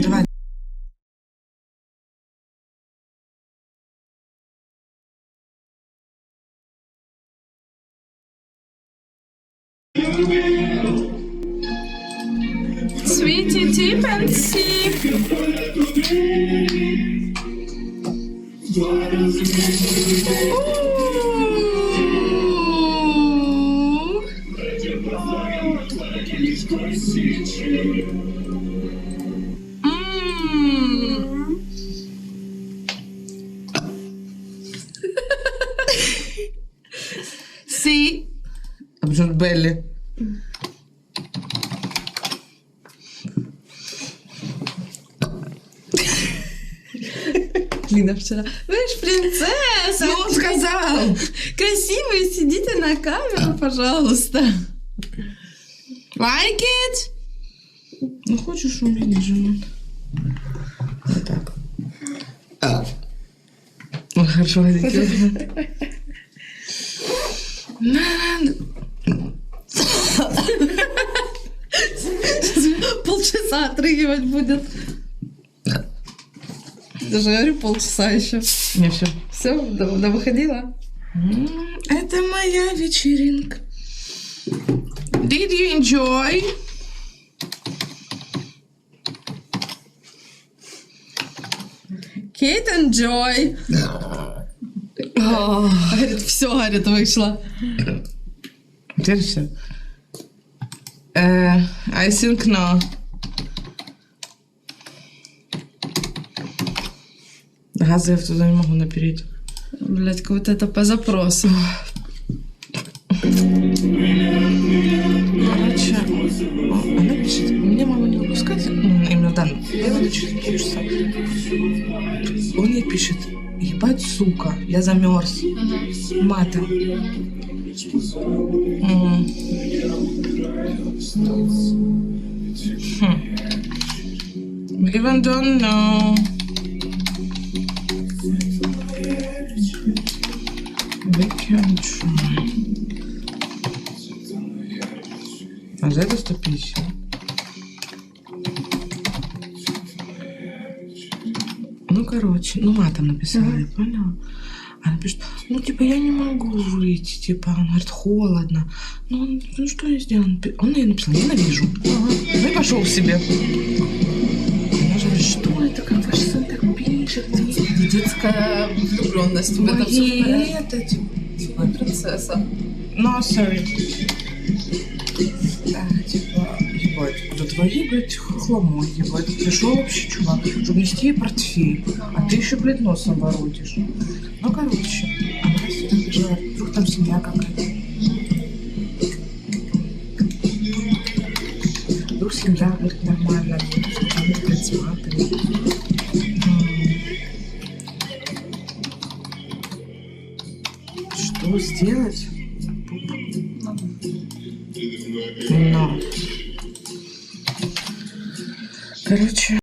Давай. Sweetie Tip and Sip. Си. А почему Белли? Лина вчера. Вы ж принцесса. Ну, он сказал. Красивые, сидите на камеру, пожалуйста. Like it? Ну, хочешь умереть, жена? Вот так. Ну, хорошо, идите. Полчаса отрыгивать будет. Даже говорю, полчаса еще. Не, все. Все, да выходила? Это моя вечеринка. Did you enjoy? Кейт and Joy. Говорит, все, говорит, вышло. Теперь все. I think no. Газы я туда не могу напереть. Блять, как будто это по запросу. Короче, она пишет, мне мама не выпускать, ну, именно да, я буду через полчаса. Он ей пишет, ебать, сука, я замерз. Матом. Even don't know. We can try. А за это 150. Ну, короче, ну матом написала, поняла? Она пишет, ну, типа, я не могу выйти, типа, она говорит, холодно. Ну что я сделала? Он ей написал, ненавижу. Ну и пошел к себе. Она же говорит, что это, как ваш сын так пишет? Детская влюбленность. В этом Ой, это, типа принцесса. No, sorry. Типа, ебать, да твои, блядь, хламой, ебать. Пришел вообще чувак, чтобы нести ей портфель, а ты еще, блядь, носом воротишь. Ну, короче, она сюда бежала, вдруг там семья какая-то. Вдруг семья, говорит, нормально, они, блядь, смотрят. Что сделать? Но. Короче.